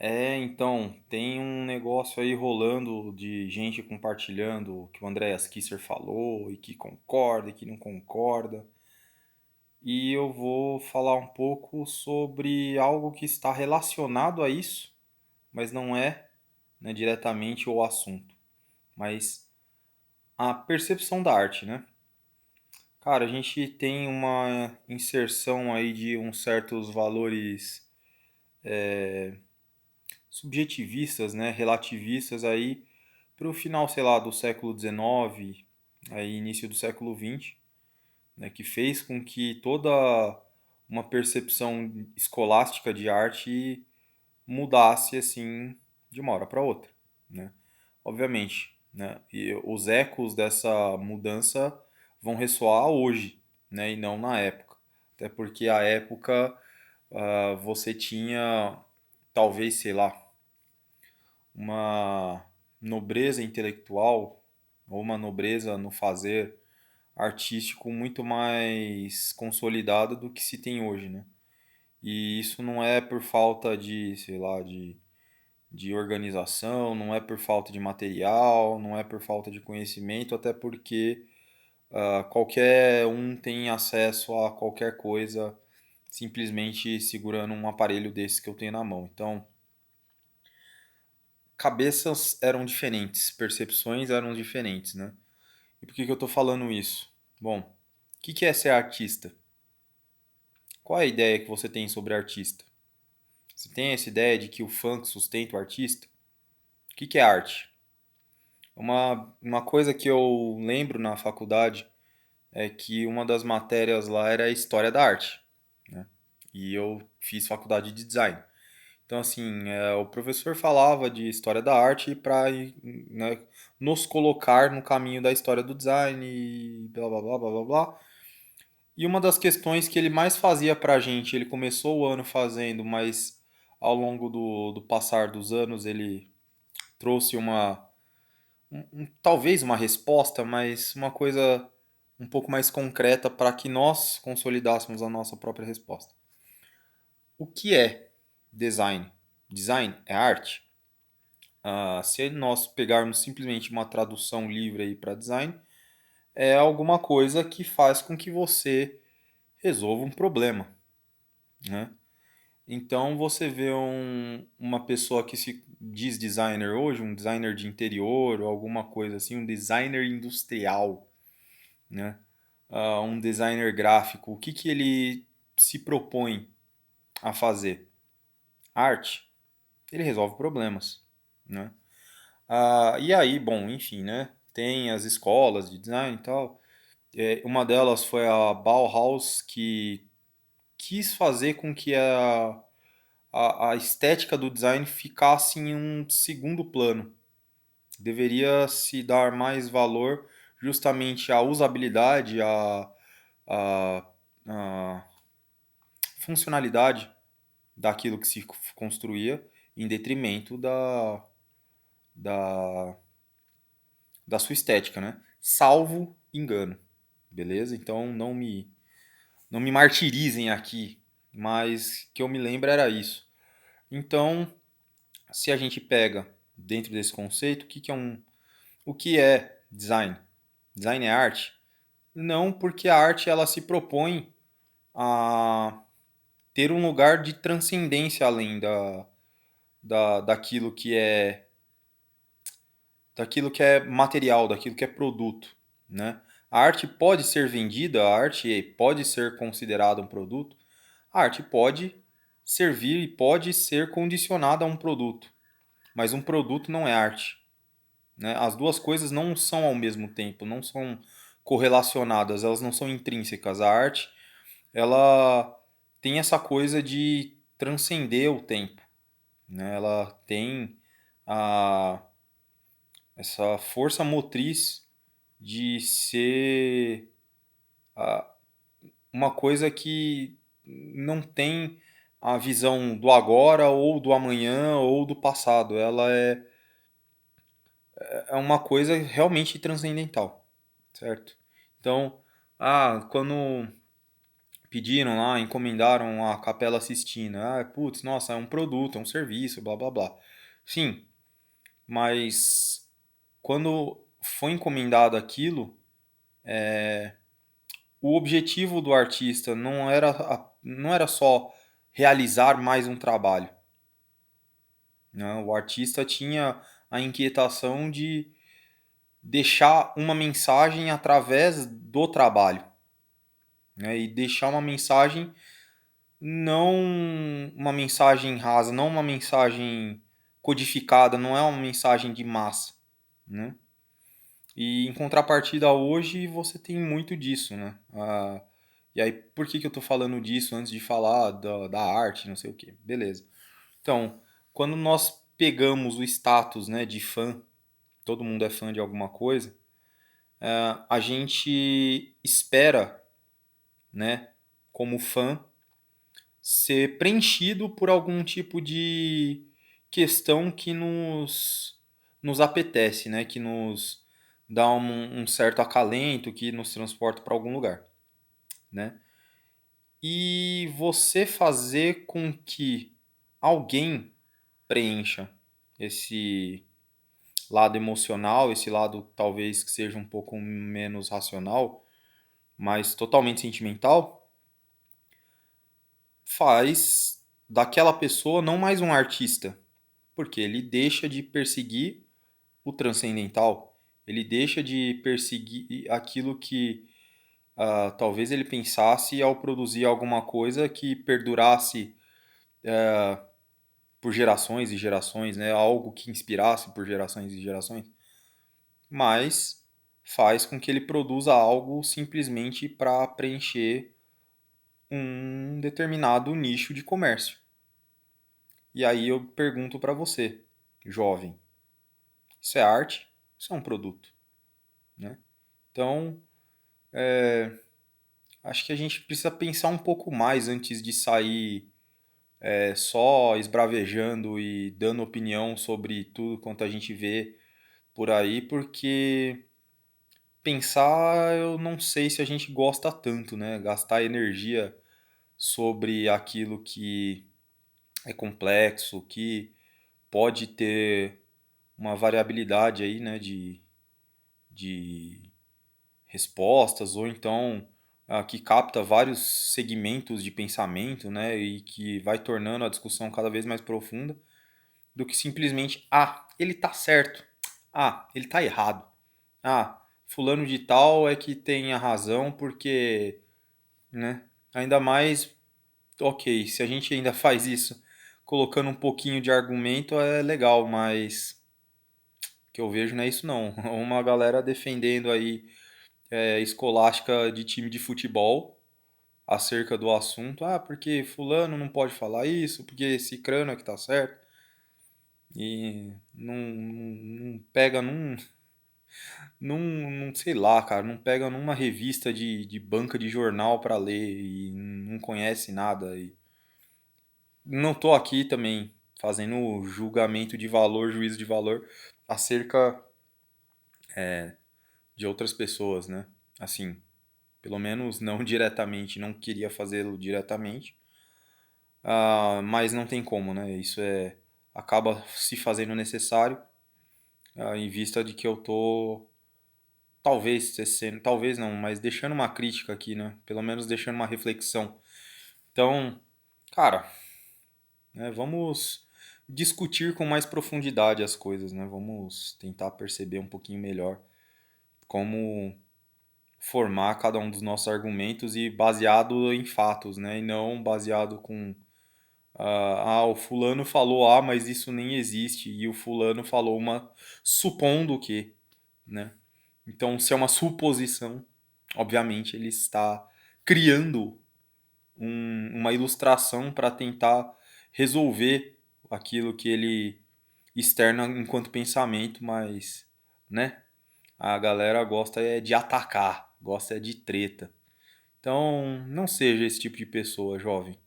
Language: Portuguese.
Então, tem um negócio aí rolando de gente compartilhando o que o Andreas Kisser falou e que concorda e que não concorda. E eu vou falar um pouco sobre algo que está relacionado a isso, mas não é, né, diretamente o assunto, mas a percepção da arte, né? Cara, a gente tem uma inserção aí de uns certos valores subjetivistas, né, relativistas aí para o final, sei lá, do século XIX, aí início do século XX, né, que fez com que toda uma percepção escolástica de arte mudasse assim de uma hora para outra, né? Obviamente, né? E os ecos dessa mudança vão ressoar hoje, né, e não na época. Até porque a época você tinha talvez, sei lá, uma nobreza intelectual ou uma nobreza no fazer artístico muito mais consolidada do que se tem hoje, né? E isso não é por falta de, sei lá, de organização, não é por falta de material, não é por falta de conhecimento, até porque qualquer um tem acesso a qualquer coisa simplesmente segurando um aparelho desse que eu tenho na mão. Então, cabeças eram diferentes, percepções eram diferentes, né? E por que que eu estou falando isso? Bom, o que que é ser artista? Qual é a ideia que você tem sobre artista? Você tem essa ideia de que o funk sustenta o artista? O que que é arte? Uma coisa que eu lembro na faculdade é que uma das matérias lá era a história da arte, né? E eu fiz faculdade de design. Então, assim, o professor falava de história da arte para, né, nos colocar no caminho da história do design e blá blá blá blá blá blá. E uma das questões que ele mais fazia pra gente, ele começou o ano fazendo, mas ao longo do passar dos anos ele trouxe talvez uma resposta, mas uma coisa um pouco mais concreta para que nós consolidássemos a nossa própria resposta. O que é design? Design é arte? Se nós pegarmos simplesmente uma tradução livre aí para design, é alguma coisa que faz com que você resolva um problema, né? Então você vê uma pessoa que se diz designer hoje, um designer de interior ou alguma coisa assim, um designer industrial, né? Um designer gráfico, o que que ele se propõe a fazer? Arte. Ele resolve problemas, né? E aí, bom, enfim, né? Tem as escolas de design e tal. Uma delas foi a Bauhaus, que quis fazer com que a estética do design ficasse em um segundo plano. Deveria se dar mais valor justamente à usabilidade, à, à funcionalidade daquilo que se construía, em detrimento da, da sua estética, né? Salvo engano, beleza? Então não me martirizem aqui, mas que eu me lembro era isso. Então, se a gente pega dentro desse conceito, o que é design? Design é arte? Não, porque a arte ela se propõe a ter um lugar de transcendência além daquilo daquilo que é material, daquilo que é produto, né? A arte pode ser vendida, a arte pode ser considerada um produto, a arte pode servir e pode ser condicionada a um produto, mas um produto não é arte, né? As duas coisas não são ao mesmo tempo, não são correlacionadas, elas não são intrínsecas. A arte, ela tem essa coisa de transcender o tempo, né? Ela tem a, essa força motriz de ser uma coisa que não tem a visão do agora ou do amanhã ou do passado. Ela é uma coisa realmente transcendental, certo? Então, quando pediram lá, encomendaram a Capela Sistina. Ah, putz, nossa, é um produto, é um serviço, blá blá blá. Sim, mas quando foi encomendado aquilo, o objetivo do artista não era só realizar mais um trabalho. Né? O artista tinha a inquietação de deixar uma mensagem através do trabalho. Né? E deixar uma mensagem, não uma mensagem rasa, não uma mensagem codificada, não é uma mensagem de massa. Né? E em contrapartida hoje você tem muito disso, né? E aí, por que eu tô falando disso antes de falar da arte, não sei o quê? Beleza. Então, quando nós pegamos o status, né, de fã, todo mundo é fã de alguma coisa, a gente espera, né, como fã, ser preenchido por algum tipo de questão que nos apetece, né, que nos dá um certo acalento, que nos transporta para algum lugar, né? E você fazer com que alguém preencha esse lado emocional, esse lado talvez que seja um pouco menos racional, mas totalmente sentimental, faz daquela pessoa não mais um artista, porque ele deixa de perseguir o transcendental, ele deixa de perseguir aquilo que talvez ele pensasse ao produzir alguma coisa que perdurasse por gerações e gerações, né? Algo que inspirasse por gerações e gerações, mas faz com que ele produza algo simplesmente para preencher um determinado nicho de comércio. E aí eu pergunto para você, jovem, isso é arte? Isso é um produto, né? Então, acho que a gente precisa pensar um pouco mais antes de sair só esbravejando e dando opinião sobre tudo quanto a gente vê por aí, porque pensar eu não sei se a gente gosta tanto, né? Gastar energia sobre aquilo que é complexo, que pode ter uma variabilidade aí, né, de respostas, ou então que capta vários segmentos de pensamento, né, e que vai tornando a discussão cada vez mais profunda, do que simplesmente, ele tá certo, ele tá errado, fulano de tal é que tem a razão porque, né, ainda mais, ok, se a gente ainda faz isso colocando um pouquinho de argumento é legal, mas o que eu vejo não é isso não. Uma galera defendendo aí escolástica de time de futebol acerca do assunto. Porque fulano não pode falar isso, porque cicrano é que tá certo. E não pega sei lá, cara, não pega numa revista de banca de jornal pra ler e não conhece nada. E não tô aqui também fazendo julgamento de valor, juízo de valor acerca de outras pessoas, né? Assim, pelo menos não diretamente, não queria fazê-lo diretamente, mas não tem como, né? Acaba se fazendo necessário, em vista de que eu tô talvez não, mas deixando uma crítica aqui, né? Pelo menos deixando uma reflexão. Então, cara, né, vamos discutir com mais profundidade as coisas, né? Vamos tentar perceber um pouquinho melhor como formar cada um dos nossos argumentos e baseado em fatos, né? E não baseado com o fulano falou mas isso nem existe e o fulano falou supondo que, né? Então, se é uma suposição, obviamente ele está criando uma ilustração para tentar resolver aquilo que ele externa enquanto pensamento, mas, né? A galera gosta de atacar, gosta de treta. Então, não seja esse tipo de pessoa, jovem.